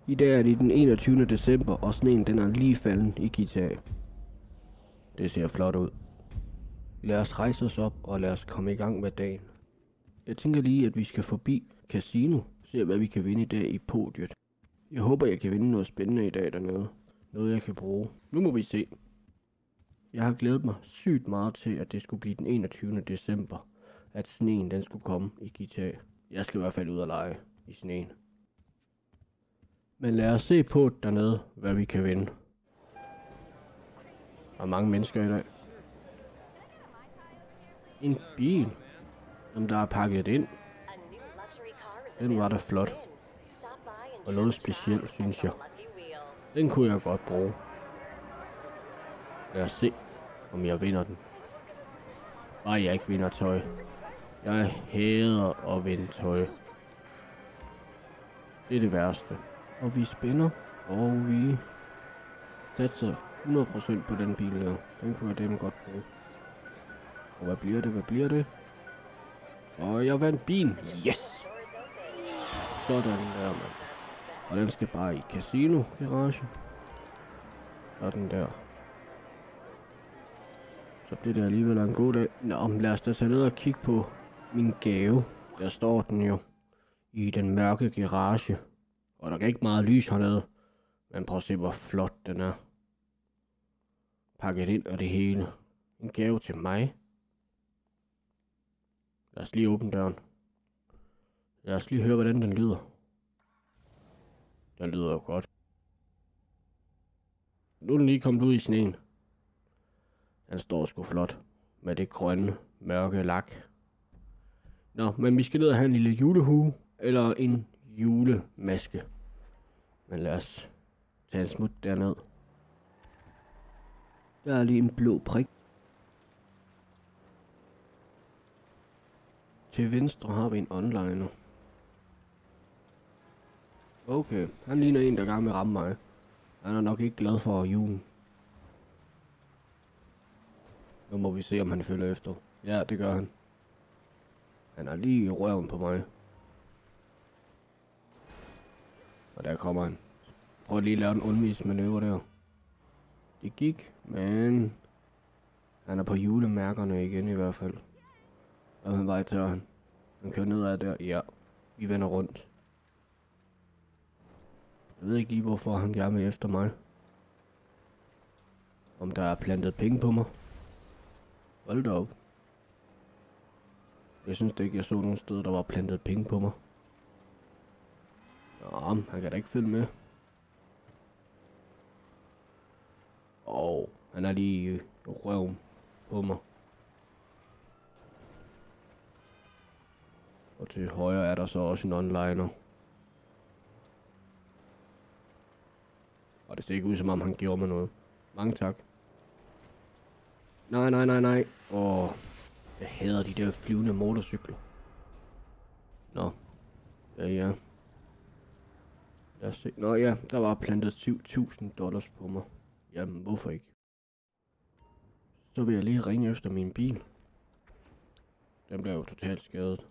I dag er det den 21. december, og sneen den er lige falden i GTA. Det ser flot ud. Lad os rejse os op, og lad os komme i gang med dagen. Jeg tænker lige, at vi skal forbi Casino, se hvad vi kan vinde i dag i podiet. Jeg håber, jeg kan vinde noget spændende i dag dernede. Noget jeg kan bruge. Nu må vi se. Jeg har glædet mig sygt meget til, at det skulle blive den 21. december, at sneen den skulle komme i GTA. Jeg skal i hvert fald ud og lege i sneen. Men lad os se på dernede, hvad vi kan vinde. Der er mange mennesker i dag. En bil, som der er pakket ind. Den var da flot. Og noget specielt, synes jeg. Den kunne jeg godt bruge. Lad os se, om jeg vinder den. Bare jeg ikke vinder tøj. Jeg hader at vinde tøj. Det er det værste. Og vi spænder, og vi satser 100% på den bil der. Den kunne jeg dem godt bruge. Og hvad bliver det? Hvad bliver det? Og jeg vandt bilen. Yes! Sådan der, mand. Og den skal bare i Casino Garage. Sådan der. Så bliver det alligevel en god dag. Nå, lad os da tage ned og kigge på min gave. Der står den jo i den mørke garage. Og der er ikke meget lys hernede. Men prøv at se, hvor flot den er. Pakket ind og det hele. En gave til mig. Lad os lige åbne døren. Lad os lige høre, hvordan den lyder. Den lyder jo godt. Nu er den lige kommet ud i sneen. Den står sgu flot. Med det grønne, mørke lak. Nå, men vi skal ned og have en lille julehue. Eller en julemaske. Men lad os tage en smut derned. Der er lige en blå prik. Til venstre har vi en onliner. Okay, han ligner en, der er gang med at ramme mig. Han er nok ikke glad for julen. Nu må vi se, om han følger efter. Ja, det gør han. Han er lige i røven på mig. Og der kommer han. Prøv lige at lave en undvigsmanøvre der. Det gik, men han er på julemærkerne igen i hvert fald. Og han vej til han. Han kører nedad der. Ja, vi vender rundt. Jeg ved ikke lige, hvorfor han gerne vil efter mig. Om der er plantet penge på mig. Hold da op. Jeg synes det ikke, jeg så nogen steder, der var plantet penge på mig. Nå, han kan da ikke følge med. Han er lige i røven på mig. Og til højre er der så også en onliner. Og det ser ikke ud, som om han gjorde mig noget. Mange tak. Nej. Jeg hader de der flyvende motorcykler. Nå. Ja. Lad os se. Nå ja, der var plantet $7.000 på mig. Jamen, hvorfor ikke? Så vil jeg lige ringe efter min bil. Den bliver jo totalt skadet.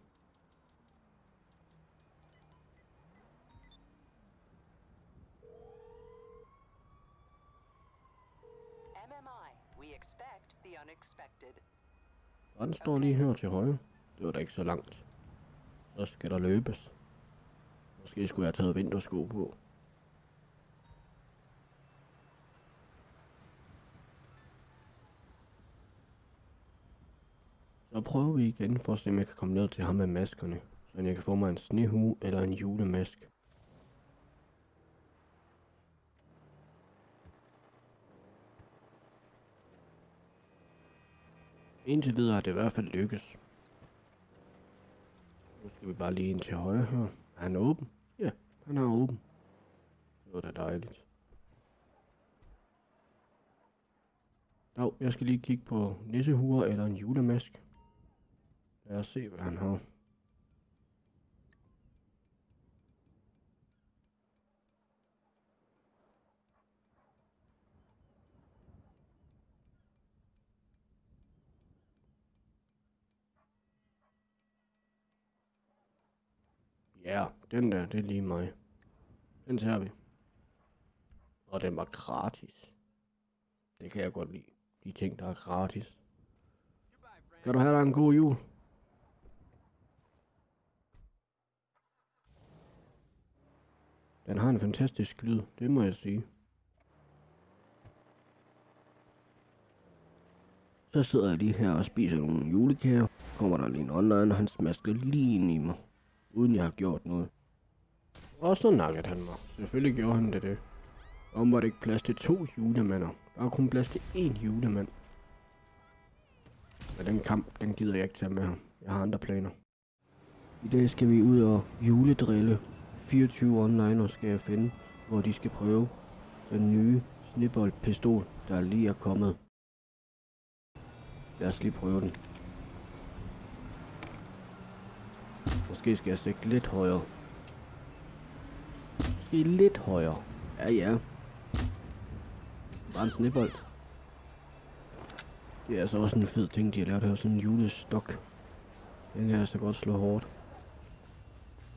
Og den står lige her til højre. Det var da ikke så langt. Så skal der løbes. Måske skulle jeg have taget vintersko på. Så prøver vi igen for at se, om jeg kan komme ned til ham med maskerne. Så jeg kan få mig en snehue eller en julemask. Indtil videre har det i hvert fald lykkes. Nu skal vi bare lige ind til højre her. Er han åben? Ja, han er åben. Det var da dejligt. Nå, jeg skal lige kigge på nissehuer eller en julemask. Lad os se, hvad han har. Ja, den der, det er lige mig. Den tager vi. Og den var gratis. Det kan jeg godt lide. De ting, der er gratis. Kan du have dig en god jul? Den har en fantastisk lyd, det må jeg sige. Så sidder jeg lige her og spiser nogle julekager. Kommer der lige en online, og han smasker lige ind i mig. Uden jeg har gjort noget. Og så nakkede han mig. Selvfølgelig gjorde han det. Om var det ikke plads til 2 julemander. Der var kun plads til 1 julemand. Men den kamp, den gider jeg ikke tage med ham. Jeg har andre planer. I dag skal vi ud og juledrille. 24 onliner skal jeg finde, hvor de skal prøve den nye sneboldpistol, der lige er kommet. Lad os lige prøve den. Måske skal jeg stikke lidt højere. Måske lidt højere. Ja. Bare en snebold. Det er altså også en fed ting, de har lavet her. Sådan en julestok. Den kan jeg så godt slå hårdt.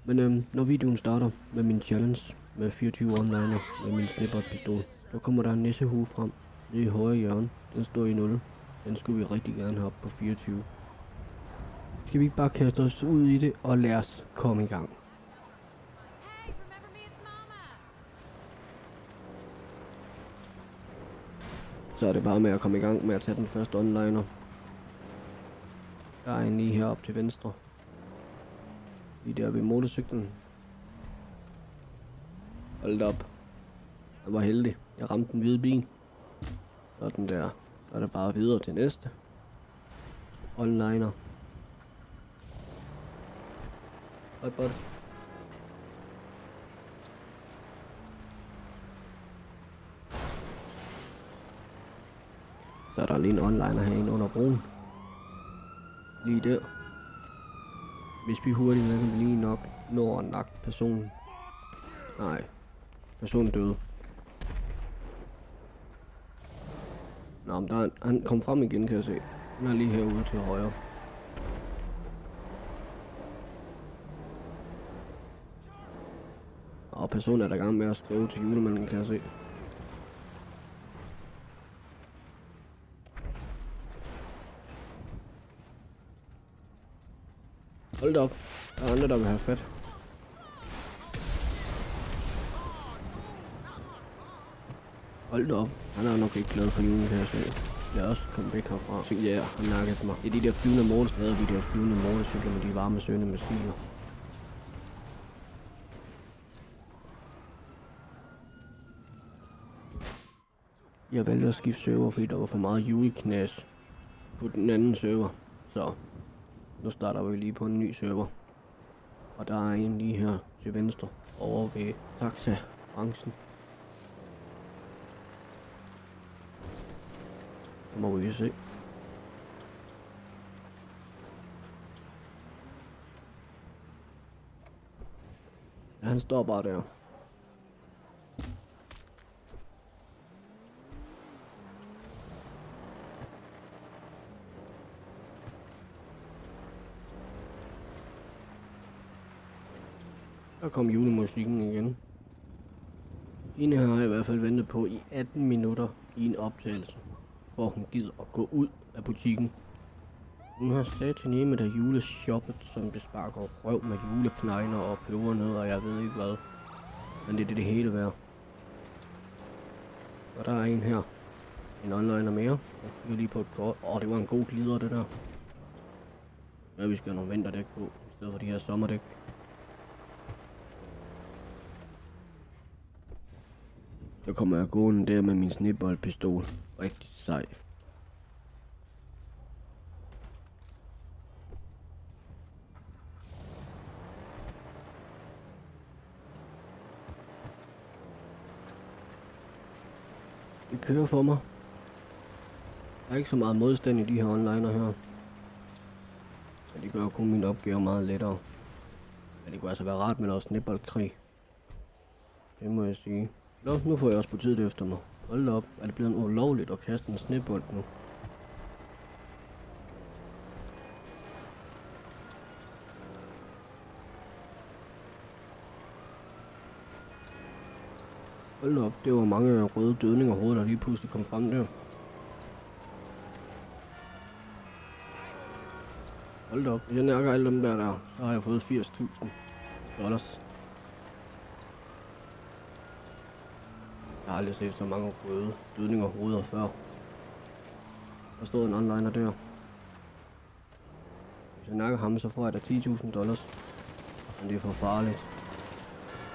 Men når videoen starter med min challenge med 24 onliner med min sneboldpistol, så kommer der en nissehue frem lige i højre hjørne. Den står i 0. Den skulle vi rigtig gerne have op på 24. Skal vi ikke bare kaste os ud i det og lade os komme i gang? Så er det bare med at komme i gang med at tage den første onliner. Der er en lige heroppe til venstre. Lige der ved motorcyklen. Hold da op. Jeg var heldig. Jeg ramte den hvide bil. Sådan der. Så er det bare videre til næste onliner. Hej bud. Så er der lige en onliner herinde under broen. Lige der. Hvis vi hurtigt med kan lige nok når at nakke personen. Nej. Personen døde. Nå, men han kom frem igen, kan jeg se. Han er lige herude til højre. Og personen er der i gang med at skrive til julemanden, kan jeg se. Hold da op. Der er andre, der vil have fat. Hold da op. Han er nok ikke glad for julen, kan jeg se. Lad os komme væk herfra. Så ja, han nakkede mig. Det er de der flyvende motorcykler, de der flyvende motorcykler med de varme søgende maskiner. Jeg valgte at skifte server, fordi der var for meget juleknas på den anden server. Så nu starter vi lige på en ny server. Og der er en lige her til venstre over ved taxa-branchen. Så må vi se. Ja, han står bare der. Der kom julemusikken igen. Hende har jeg i hvert fald ventet på i 18 minutter i en optagelse, hvor hun gider at gå ud af butikken. Hun har sataneme der juleshoppet, som det sparker røv med juleknejner og pebernødder og jeg ved ikke hvad. Men det er det hele værd. Og der er en her. En onliner mere. Jeg kigger lige på et kort. Det var en god glider det der. Ja, vi skal have nogle vinterdæk på, i stedet for de her sommerdæk. Så kommer jeg gående der med min sneboldpistol. Rigtig sej. Det kører for mig. Der er ikke så meget modstand i de her onliner her. Men det gør kun min opgave meget lettere. Men det kunne altså være rart med noget sneboldkrig. Det må jeg sige. Nå, nu får jeg også politiet efter mig. Hold da op, er det blevet ulovligt at kaste en snebold nu? Hold da op, det var mange røde dødninger hovedet, der lige pludselig kom frem der. Hold da op, hvis jeg nærker alle dem der, så har jeg fået $80.000. Jeg har aldrig set så mange røde dødninger hovedet før. Der stod en onliner der. Hvis jeg nakker ham, så får jeg da $10.000. Men det er for farligt.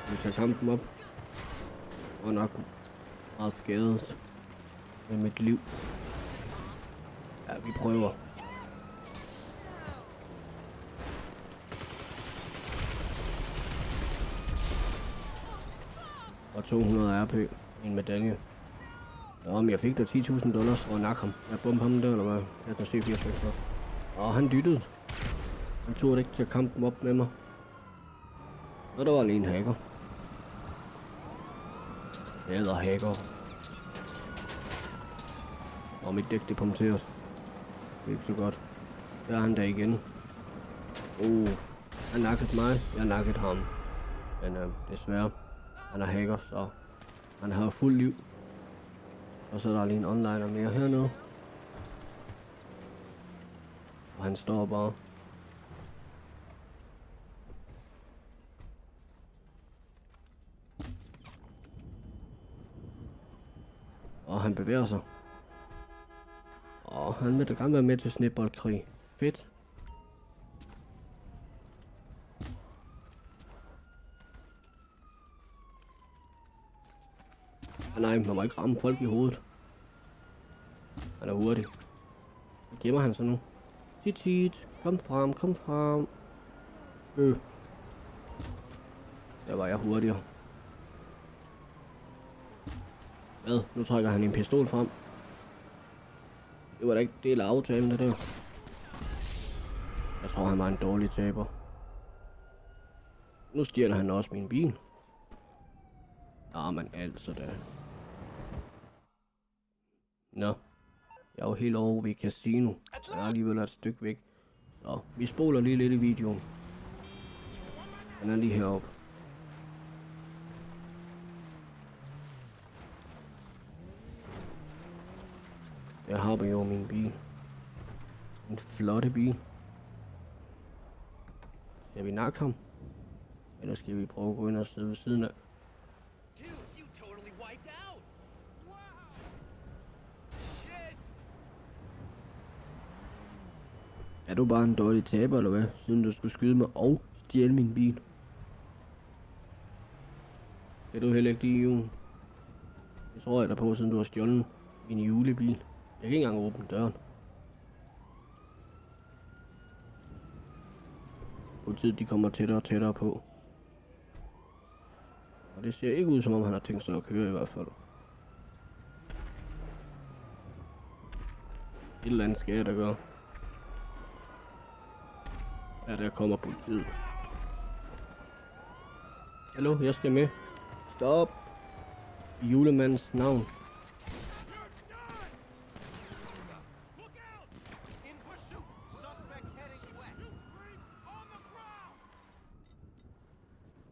Vi tager kampen op. Og nok meget skadet med mit liv. Ja, vi prøver. Og 200 RP. En medalje. Ja, men jeg fik da $10.000 og nakke ham. Jeg bombede ham der, eller hvad? Jeg kan se 80 for. Og han dyttede. Han turde ikke til at kampen op med mig. Og der var lige en hacker. Eller hacker. Og mit dæk det punkteret. Det er ikke så godt. Der er han der igen. Han nakkede mig. Jeg nakkede ham. Men desværre. Han er hacker, så han har fuld liv. Og så er der lige en onliner mere hernede. Og han står bare. Og han bevæger sig. Og han vil da gerne være med til sneboldkrig. Fedt. Nej, man må ikke ramme folk i hovedet. Han er hurtig. Hvad gemmer han så nu? Tit. Kom frem, kom frem. Der var jeg hurtigere. Hvad? Nu trækker han en pistol frem. Det var da ikke del af aftalen, det der. Jeg tror, han var en dårlig taber. Nu stjæler han også min bil. Ja, men altså da. Nå. Jeg er jo helt over ved casino. Jeg er alligevel et stykke væk. Så vi spoler lige lidt i videoen. Han er lige heroppe. Jeg har jo min bil. En flotte bil. Skal vi nakke ham? Eller skal vi prøve at gå ind og sidde ved siden af? Er du bare en dårlig taber, eller hvad? Siden du skulle skyde mig og stjæle min bil. Kan du heller ikke lide julen? Det tror jeg da på, siden du har stjålet min julebil. Jeg kan ikke engang åbne døren. Politiet de kommer tættere og tættere på. Og det ser ikke ud, som om han har tænkt sig at køre i hvert fald. Et eller andet skal jeg da gøre. Ja, der kommer politiet. Hallo, jeg skal med. Stop! I julemandens navn.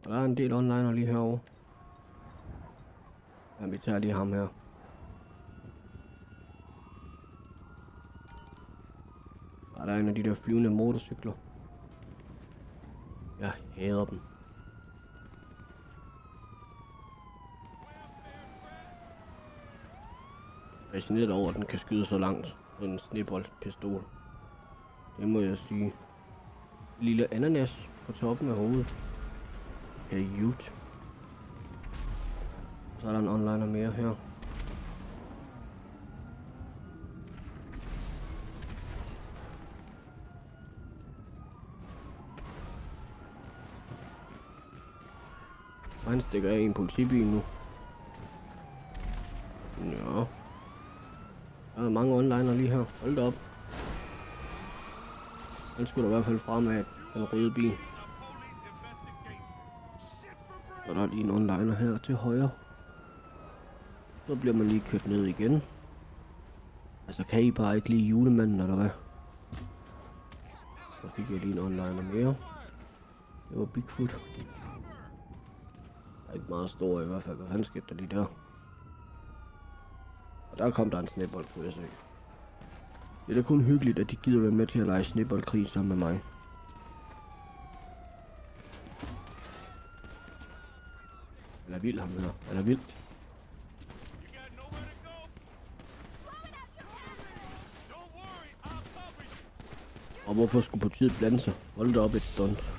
Og der er en del onliner lige herovre. Ja, vi tager lige ham her. Og der er en af de der flyvende motorcykler. Jeg hader dem. Jeg er fascineret over, at den kan skyde så langt på en sneboldpistol. Det må jeg sige. Lille ananas på toppen af hovedet. Cute. Så er der en onliner mere her. Og han stikker af i en politibil nu. Ja. Der er mange onliner lige her. Hold da op. Han skulle da i hvert fald fremad den røde bil. Og der er lige en onliner her til højre. Så bliver man lige kørt ned igen. Altså kan I bare ikke lide julemanden, eller hvad? Så fik jeg lige en onliner mere. Det var Bigfoot. er ikke meget stor i hvert fald. Hvad fanden skete der lige der? Og der kom der en snebold, kunne jeg se. Det er da kun hyggeligt, at de gider være med til at lege sneboldkrig sammen med mig. Han er vild, ham her. Han er vild. Og hvorfor skulle politiet blande sig? Hold da op et stunt.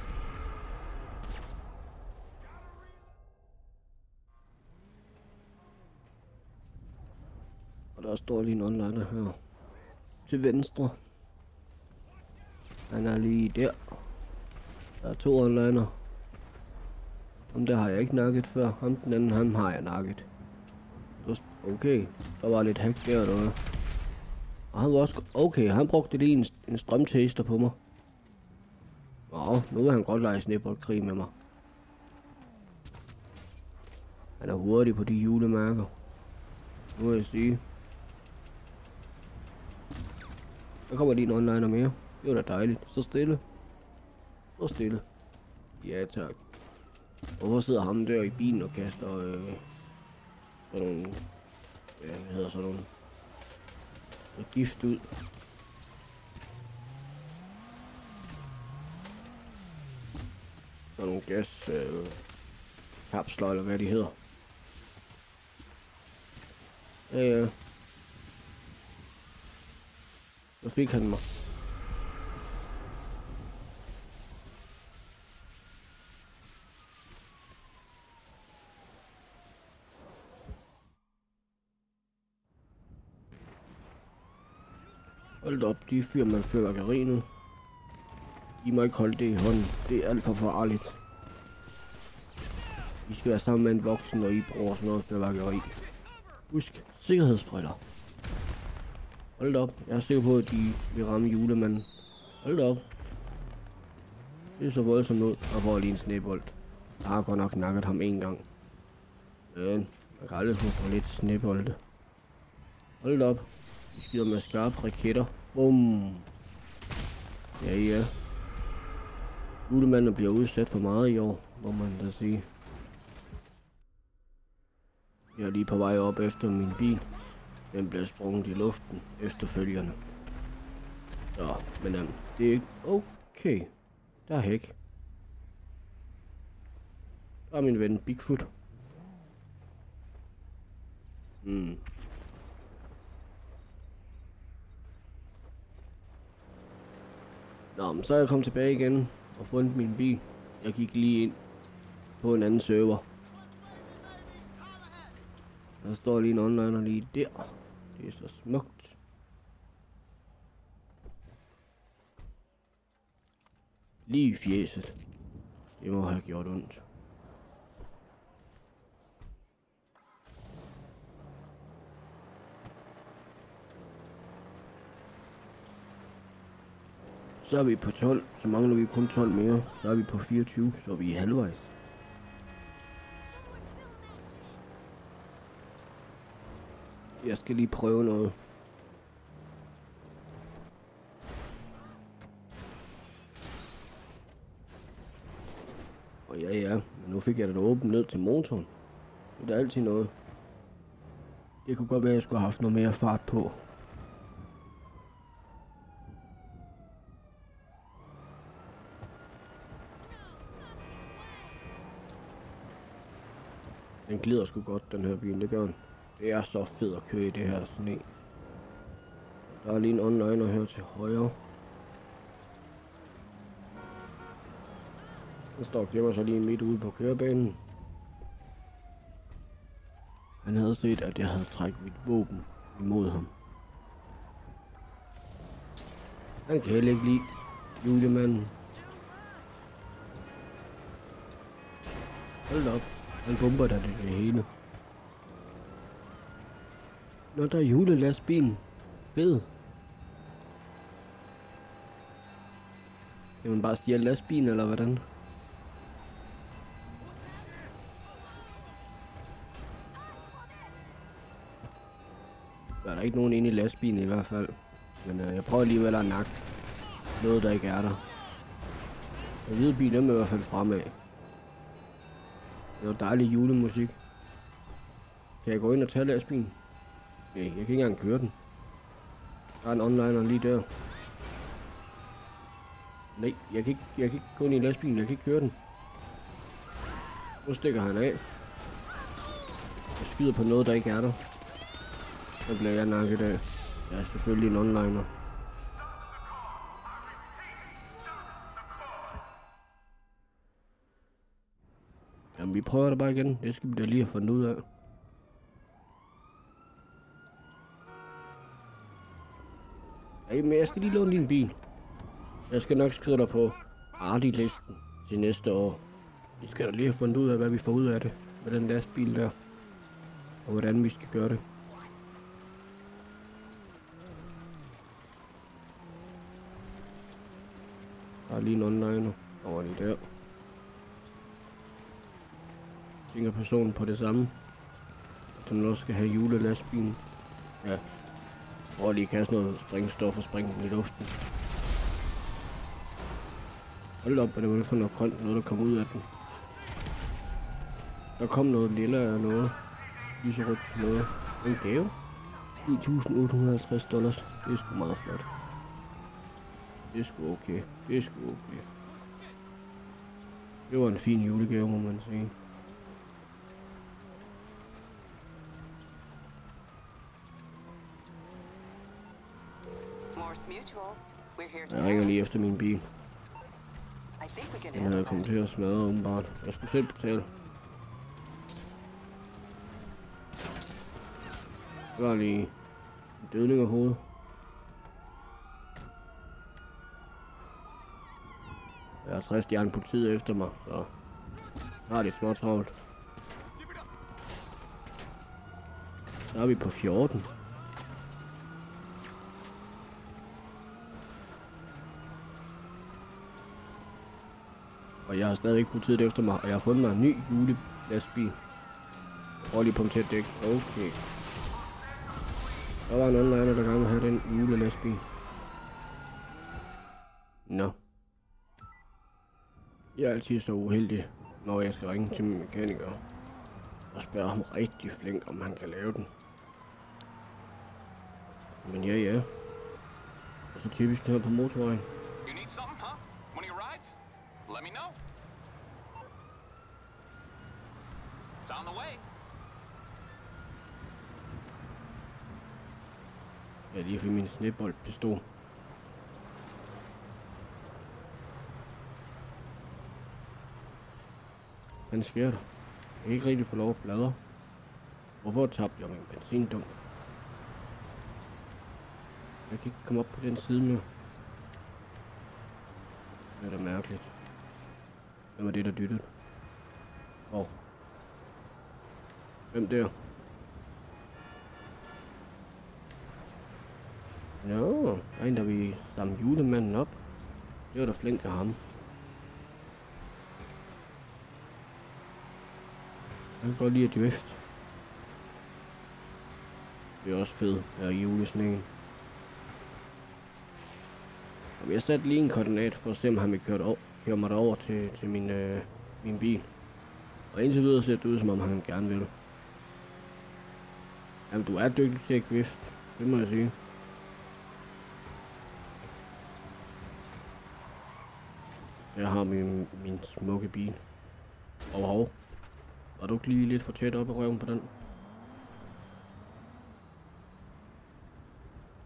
Og der står lige en onliner her. Til venstre. Han er lige der. Der er 2 onliner. Ham der har jeg ikke nakket før. Ham den anden, ham har jeg nakket. Okay, der var lidt hack der, eller hvad? Og han var også... Okay, han brugte lige en strømtaster på mig. Nå, nu vil han godt lege sneboldkrig med mig. Han er hurtig på de julemærker. Nu vil jeg sige. Der kommer lige en onliner mere. Det var da dejligt. Så stille. Så stille. Ja, tak. Hvorfor sidder ham der i bilen og kaster sådan nogle... Ja, hvad hedder sådan nogle... gift ud. Sådan nogle gas... kapsler eller hvad de hedder. Ja. Så fik han mig. Hold op, de fyrer med fyrværkeri nu. I må ikke holde det i hånden. Det er alt for farligt. I skal være sammen med en voksen, når I bruger sådan noget fyrværkeri. Husk, sikkerhedsbriller. Hold op, jeg er sikker på, at de vil ramme julemanden. Hold op. Det er så voldsomt ud, og får lige en snebold. Jeg har godt nok nakket ham en gang. Men man kan aldrig få lidt snebolde. Hold op. Vi skyder med skarpe raketter. Bum. Ja. Julemanden bliver udsat for meget i år, må man da sige. Jeg er lige på vej op efter min bil. Den bliver sprunget i luften efterfølgende. Så, men det er ikke okay. Der er hæk. Der er min ven Bigfoot. Nå, men så er jeg kommet tilbage igen og fundet min bil. Jeg gik lige ind på en anden server. Der står lige en onliner lige der. Det er så smukt. Lige i fjeset. Det må have gjort ondt. Så er vi på 12, så mangler vi kun 12 mere. Så er vi på 24, så er vi halvvejs. Jeg skal lige prøve noget. Og ja, men nu fik jeg det åbent ned til motoren. Det er altid noget. Det kunne godt være, at jeg skulle have haft noget mere fart på. Den glider sgu godt, den her bil, det gør den. Det er så fedt at køre i det her sne. Der er lige en onliner her til højre. Den står og gemmer sig lige midt ude på kørebanen. Han havde set, at jeg havde trækket mit våben imod ham. Han kan heller ikke lide julemanden. Hold op. Han bomber da det hele. Nå, der er julelastbilen. Fed. Kan man bare stjæle lastbilen, eller hvordan? Der er der ikke nogen inde i lastbilen i hvert fald. Men jeg prøver alligevel at nakke noget, der ikke er der. Den hvide bil er i hvert fald fremad. Det var dejlig julemusik. Kan jeg gå ind og tage lastbilen? Nej, jeg kan ikke engang køre den. Der er en onliner lige der. Nej, jeg kan ikke gå ind i lastbilen, jeg kan ikke køre den. Nu stikker han af. Jeg skyder på noget, der ikke er der. Så bliver jeg nakket af. Jeg er selvfølgelig en onliner. Jamen, vi prøver det bare igen. Det skal vi da lige have fundet ud af. Jamen, jeg skal lige låne din bil. Jeg skal nok skrive dig på Ardi-listen til næste år. Vi skal da lige have fundet ud af, hvad vi får ud af det med den lastbil der. Og hvordan vi skal gøre det. Der er lige en onliner over lige der. Tænker personen på det samme. Som også skal have julelastbilen. Ja. Og lige kaste noget springstof og springe den i luften. Hold op, hvad det var for noget grønt, noget der kom ud af den. Der kom noget lilla og noget. Lyserødt noget. En gave. $9.850. Det er sgu meget flot. Det er sgu okay. Det er sgu okay. Det var en fin julegave, må man sige. Jeg ringer lige efter min bil. Den havde kommet til at smadre åbenbart. Jeg skulle selv betale. Der er lige en dødning af hovedet. Jeg har 60 stjerne politiet efter mig, så har det småt travlt. Så er vi på 14. Og jeg har stadigvæk politiet efter mig, og jeg har fundet mig en ny julelastbil. Prøv lige på en tæt dæk. Okay. Der var en onliner, der gerne ville have den julelastbil. Nå. Jeg er altid så uheldig, når jeg skal ringe til min mekaniker. Og spørge ham rigtig flink, om han kan lave den. Men ja. Og så typisk her på motorvejen. Jeg lige fik min sneboldpistol. Hvad sker der? Jeg kan ikke rigtig få lov at bladre. Hvorfor tabte jeg min benzindunk? Jeg kan ikke komme op på den side mere. Det er da mærkeligt. Hvem er det, der dyttede? Hvem der? Nå, der er en, der vil samle julemanden op. Det var da flink af ham. Jeg kan godt lide at drift. Det er også fedt her i julesneen. Og jeg satte lige en koordinat for at se, om han vil køre mig derover til min bil. Og indtil videre ser det ud, som om han gerne vil. Jamen, du er dygtig til at drift. Det må jeg sige. Jeg har min smukke bil. Hov. Var du ikke lige lidt for tæt op i røven på den?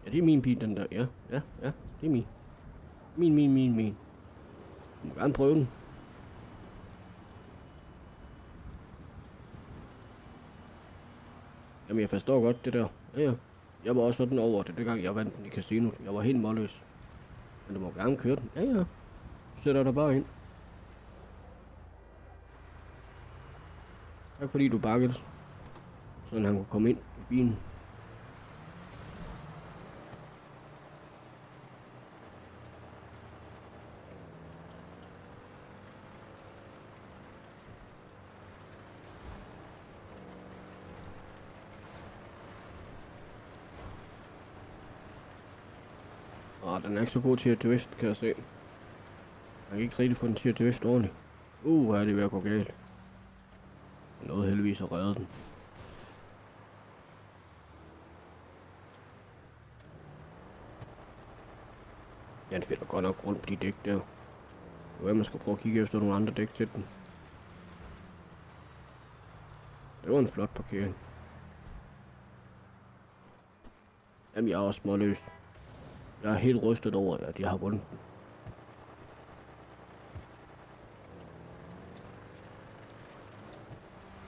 Ja, det er min bil, den der. Ja, det er min. Min. Du må gerne prøve den. Jamen, jeg forstår godt det der. Ja. Jeg var også sådan over det, gang jeg vandt den i casino. Jeg var helt målløs. Men du må gerne køre den. Ja. Du sætter dig bare ind. Tak fordi du bakkede. Sådan han kunne komme ind i bilen. Den er ikke så god til at drift, kan jeg se. Jeg kan ikke rigtig få den til at drift ordentligt. Her er det ved at gå galt. Jeg nåede heldigvis at redde den. Den finder godt nok rundt på de dæk der. Det er, man skal prøve at kigge efter nogle andre dæk til den. Det var en flot parkering. Jamen, jeg er også småløs. Jeg er helt rystet over, at jeg har vundet den.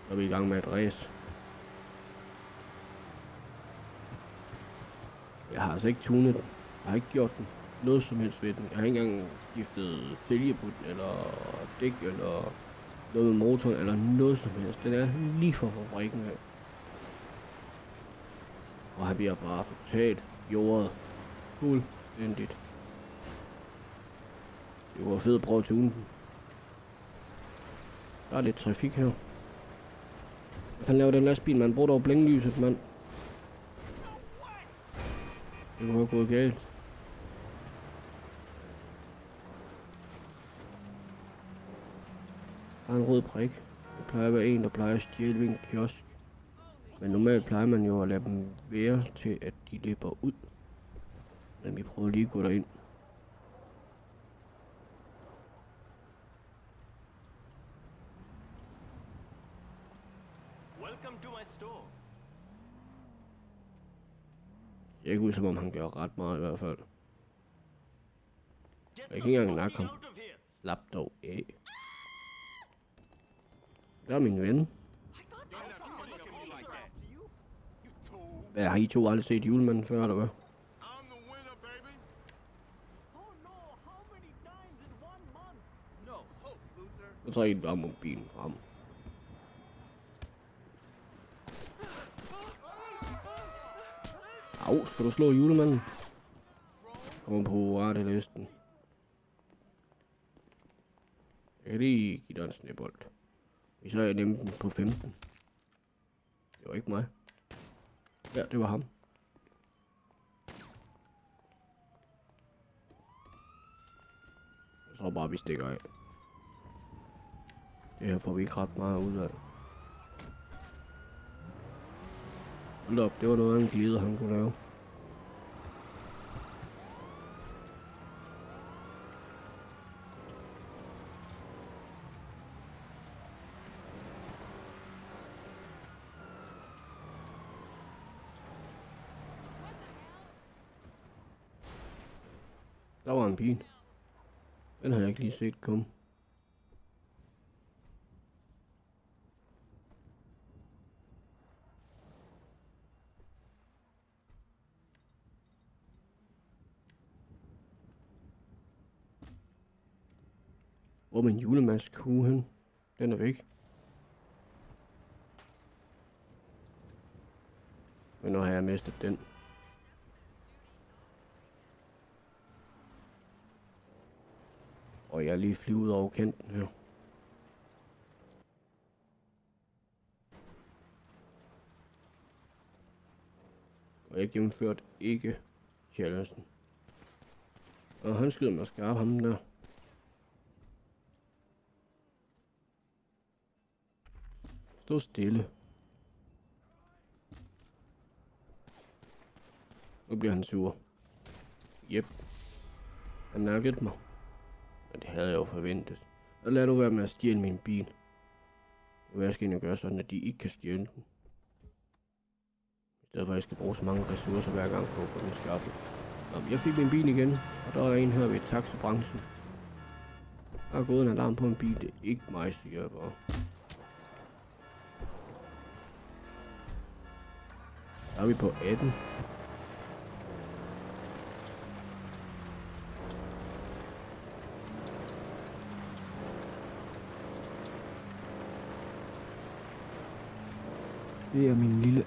Så er vi i gang med et race. Jeg har altså ikke tunet den. Jeg har ikke gjort den noget som helst ved den. Jeg har ikke engang skiftet fælge på den, eller dæk, eller noget med motoren, eller noget som helst. Den er lige for fabrikken af. Og han bliver bare totalt jordet. Fuldstændigt. Det var fedt at prøve at tune den. Der er lidt trafik her. Hvad fanden laver den lastbil, man? Bruger dog blænklyset, mand. Det kunne være gået galt. Der er en rød prik. Det plejer at være en, der plejer at stjæle ved en kiosk. Men normalt plejer man jo at lade dem være til, at de løber ud. Men vi prøver lige at gå derind. Det er ikke ud, som om han gør ret meget i hvert fald. Jeg kan ikke engang nakke ham. Slap dog af. Der er min ven. Hvad, har I to aldrig set julemanden før, eller hvad? Jeg tror ikke, bare mobilen frem. Au, skal du slå julemanden? Kom på artelisten. Jeg kan lige give dig en snebold. Hvis jeg nemlig den på 15. Det var ikke mig. Ja, det var ham. Jeg tror bare, vi stikker af. Det her får vi ikke ret meget ud af. Hold op, det var noget af en glide, han kunne lave. Der var en bil. Den har jeg ikke lige set komme. Hvor er min julemandskue hen? Den er væk. Men nu har jeg mistet den. Og jeg er lige flyvet over kanten her. Og jeg gennemførte ikke challengen. Og han skyder mig skarp, ham der. Stå stille. Nu bliver han sur. Jep. Han nakkede mig. Men det havde jeg jo forventet. Og lad nu være med at stjæle min bil. Hvad skal jeg gøre sådan, at de ikke kan stjæle den? I stedet for at jeg skal bruge så mange ressourcer hver gang på at få den skaffet. Jeg fik min bil igen, og der er en her ved taxabranchen. Der er gået en alarm på en bil, det er ikke mig, siger jeg bare. Der er vi på 18. Det er min lille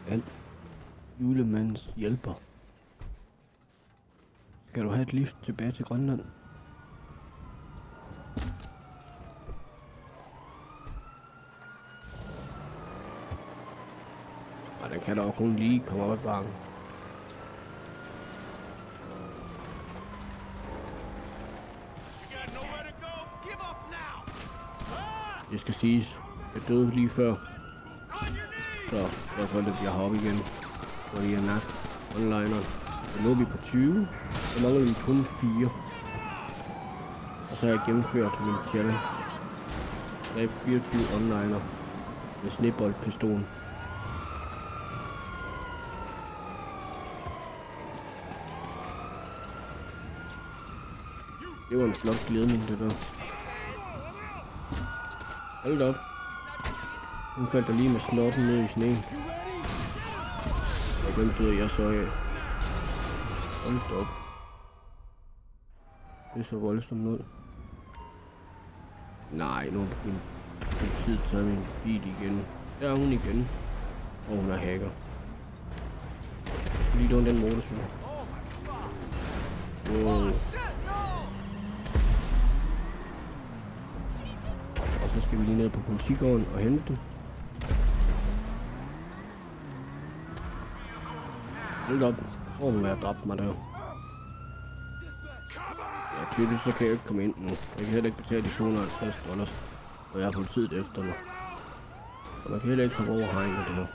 julemandens hjælper. Skal du have et lift tilbage til Grønland? Og den kan dog kun lige komme op ad bakken. Det skal siges, jeg døde lige før. Så derfor det bliver hoppe igen. Fordi jeg nok onliner. Så nu er vi på 20. Så mangler vi kun 4. Og så har jeg gennemført min challenge. Dræb 24 onliner med sneboldpistolen. Det var en flot glædning, det der. Hold op. Nu faldt der lige med snotten ned i sneen. Og den døde jeg så af. Hold op. Det er så voldsomt ud. Nej, nu er min tid tager min bil igen. Der er hun igen. Og hun er hacker. Lige doven den motorcykel. Wow. Og så skal vi lige ned på politigården og hente den. Hold op. Hvor hun har dræbt mig der. Ja, tydeligt så kan jeg ikke komme ind nu. Jeg kan heller ikke betale de $250, og jeg har politiet efter mig. Så man kan heller ikke komme over hegnet det her.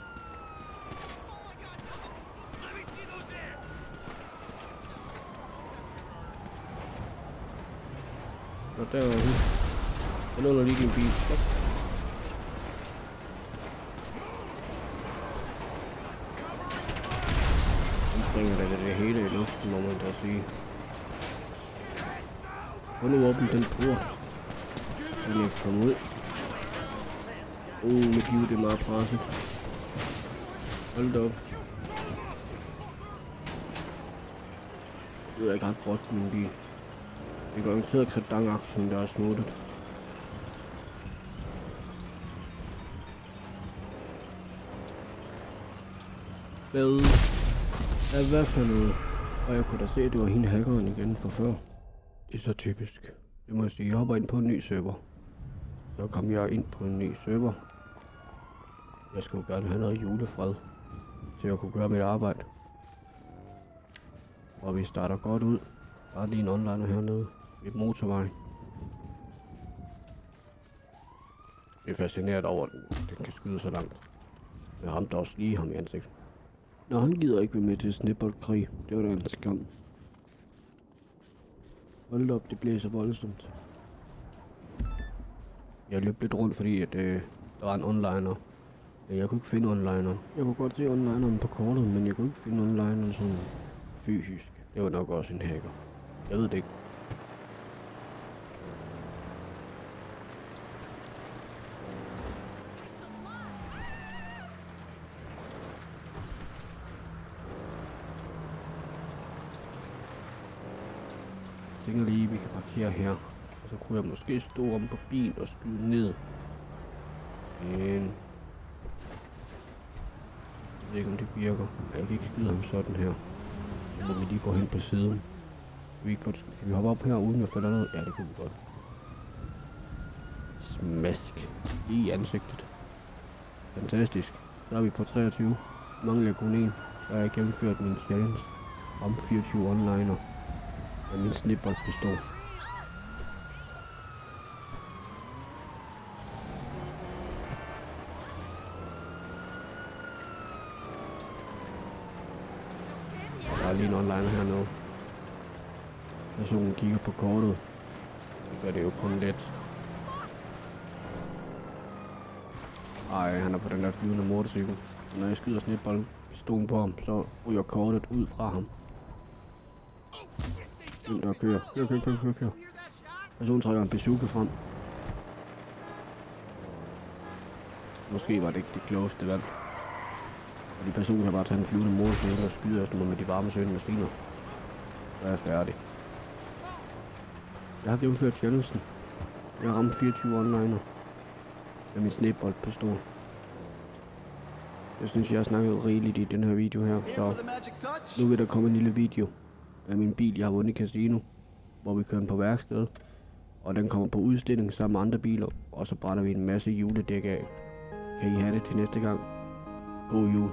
Og der var hun. Jeg låner lige din bil. Stop. Nu springer der det hele i luften, må man da sige. Og nu åbne den port. Så jeg kan komme ud. Mit liv det er meget presset. Hold da op. Det er ikke ret godt min bil. Det er garanteret kredangaksen, der er smuttet. Hvad for noget? Og jeg kunne da se, at det var hende hackeren igen fra før. Det er så typisk. Det må jeg sige. Jeg hopper ind på en ny server. Så kom jeg ind på en ny server. Jeg skulle gerne have noget julefred, så jeg kunne gøre mit arbejde. Og vi starter godt ud. Der er lige en onliner hernede ved motorvejen. Det er fascineret over, at den kan skyde så langt. Jeg ramte også lige ham i ansigtet. Nå, han gider ikke være med til sneboldkrig. Det var da en skam. Hold op, det blæser voldsomt. Jeg løb lidt rundt, fordi at, der var en onliner. Jeg kunne ikke finde onlineren. Jeg kunne godt se onlineren på kortet, men jeg kunne ikke finde onlineren sådan fysisk. Det var nok også en hacker. Jeg ved det ikke. Jeg tænker lige, at vi kan parkere her. Og så kunne jeg måske stå om på bilen og skyde ned. Men jeg ved ikke, om det virker. Jeg kan ikke skyde ham sådan her. Så må vi lige gå hen på siden. Kan vi hoppe op her uden at falde ned? Ja, det kan vi godt. Smask i ansigtet. Fantastisk. Så er vi på 23. Mangler kun en. Så har jeg gennemført min challenge om 24 onliner med min sneboldpistol. Der er lige en onliner hernede. Personen kigger på kortet. Det gør det jo kun let. Ej, han er på den der flyvende motorcykel. Når jeg skyder sneboldpistolen på ham, så ryger kortet ud fra ham. Den der kører. Kør. Personen trækker en bazooka frem. Måske var det ikke det klogeste valg. Fordi personen kan bare tage en flyvende motorcykel og skyde efter mig med de varme søgende maskiner. Så er jeg færdig. Jeg har gennemført challengen. Jeg har ramt 24 onliner med min sneboldpistol. Jeg synes, jeg har snakket rigeligt i den her video her, så nu vil der komme en lille video af min bil, jeg har vundet i casino, hvor vi kører den på værksted, og den kommer på udstilling sammen med andre biler, og så brænder vi en masse juledæk af. Kan I have det til næste gang? God jul.